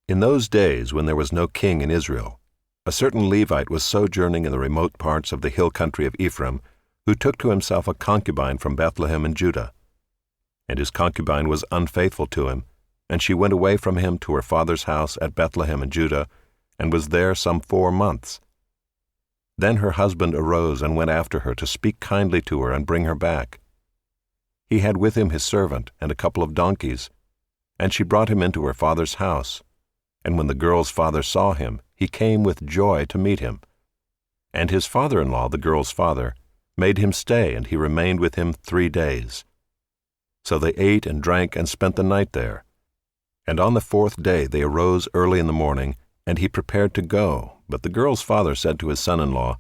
In those days, when there was no king in Israel, a certain Levite was sojourning in the remote parts of the hill country of Ephraim, who took to himself a concubine from Bethlehem in Judah. And his concubine was unfaithful to him, and she went away from him to her father's house at Bethlehem in Judah, and was there some 4 months. Then her husband arose and went after her to speak kindly to her and bring her back. He had with him his servant and a couple of donkeys, and she brought him into her father's house. And when the girl's father saw him, he came with joy to meet him. And his father-in-law, the girl's father, made him stay, and he remained with him 3 days. So they ate and drank and spent the night there. And on the 4th day they arose early in the morning, and he prepared to go. But the girl's father said to his son-in-law,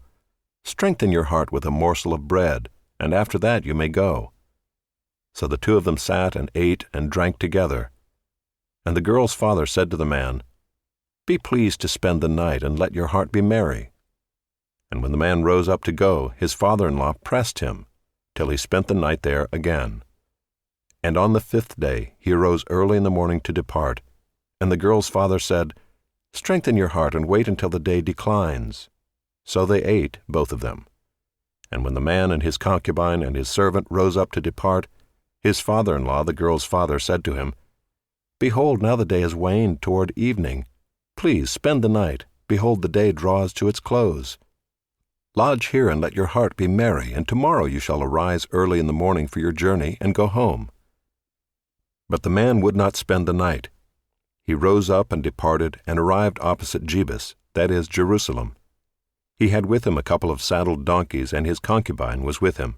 "Strengthen your heart with a morsel of bread, and after that you may go." So the 2 of them sat and ate and drank together. And the girl's father said to the man, "Be pleased to spend the night, and let your heart be merry." And when the man rose up to go, his father-in-law pressed him, till he spent the night there again. And on the 5th day he arose early in the morning to depart. And the girl's father said, "Strengthen your heart, and wait until the day declines." So they ate, both of them. And when the man and his concubine and his servant rose up to depart, his father-in-law, the girl's father, said to him, "Behold, now the day has waned toward evening. Please spend the night. Behold, the day draws to its close. Lodge here and let your heart be merry, and tomorrow you shall arise early in the morning for your journey and go home." But the man would not spend the night. He rose up and departed and arrived opposite Jebus, that is, Jerusalem. He had with him a couple of saddled donkeys, and his concubine was with him.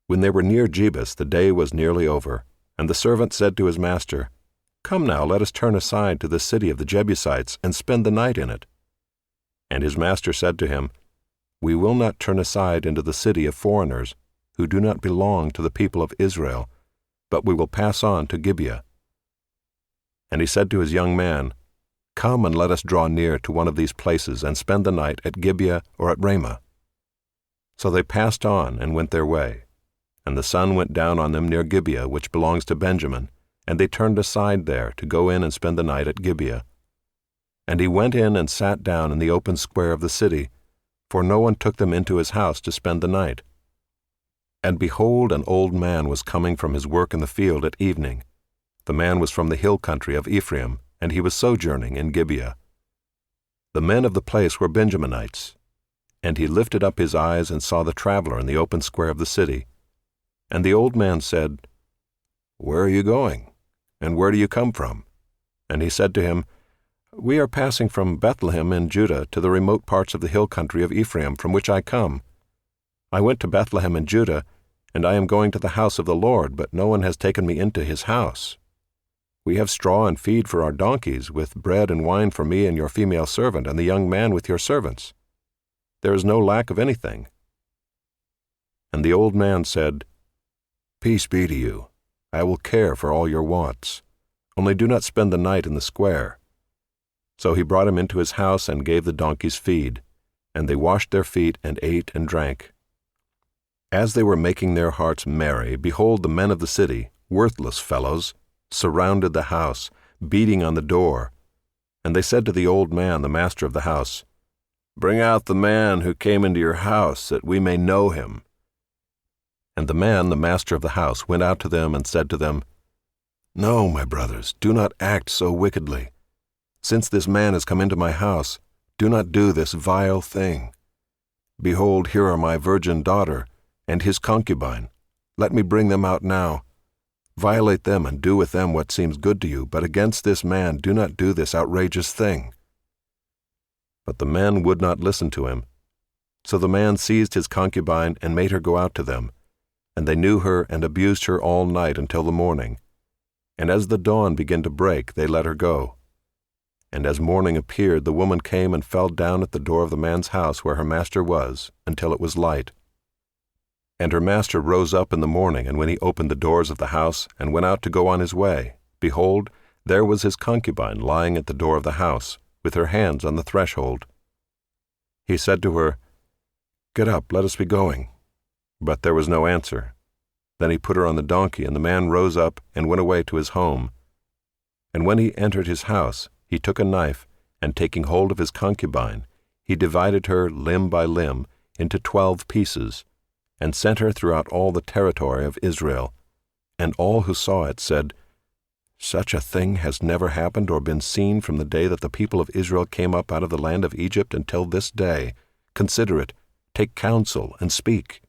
When they were near Jebus, the day was nearly over, and the servant said to his master, "Come now, let us turn aside to the city of the Jebusites and spend the night in it." And his master said to him, "We will not turn aside into the city of foreigners, who do not belong to the people of Israel, but we will pass on to Gibeah." And he said to his young man, "Come and let us draw near to one of these places and spend the night at Gibeah or at Ramah." So they passed on and went their way. And the sun went down on them near Gibeah, which belongs to Benjamin, and they turned aside there to go in and spend the night at Gibeah. And he went in and sat down in the open square of the city, for no one took them into his house to spend the night. And behold, an old man was coming from his work in the field at evening. The man was from the hill country of Ephraim, and he was sojourning in Gibeah. The men of the place were Benjaminites. And he lifted up his eyes and saw the traveler in the open square of the city. And the old man said, "Where are you going? And where do you come from?" And he said to him, "We are passing from Bethlehem in Judah to the remote parts of the hill country of Ephraim, from which I come. I went to Bethlehem in Judah, and I am going to the house of the Lord, but no one has taken me into his house. We have straw and feed for our donkeys, with bread and wine for me and your female servant, and the young man with your servants. There is no lack of anything." And the old man said, "Peace be to you. I will care for all your wants. Only do not spend the night in the square." So he brought him into his house and gave the donkeys feed, and they washed their feet and ate and drank. As they were making their hearts merry, behold, the men of the city, worthless fellows, surrounded the house, beating on the door. And they said to the old man, the master of the house, "Bring out the man who came into your house, that we may know him." And the man, the master of the house, went out to them and said to them, "No, my brothers, do not act so wickedly. Since this man has come into my house, do not do this vile thing. Behold, here are my virgin daughter and his concubine. Let me bring them out now. Violate them and do with them what seems good to you, but against this man do not do this outrageous thing." But the men would not listen to him. So the man seized his concubine and made her go out to them. And they knew her and abused her all night until the morning. And as the dawn began to break, they let her go. And as morning appeared, the woman came and fell down at the door of the man's house where her master was, until it was light. And her master rose up in the morning, and when he opened the doors of the house and went out to go on his way, behold, there was his concubine lying at the door of the house, with her hands on the threshold. He said to her, "Get up, let us be going." But there was no answer. Then he put her on the donkey, and the man rose up and went away to his home. And when he entered his house, he took a knife, and taking hold of his concubine, he divided her limb by limb into 12 pieces, and sent her throughout all the territory of Israel. And all who saw it said, "Such a thing has never happened or been seen from the day that the people of Israel came up out of the land of Egypt until this day. Consider it, take counsel, and speak."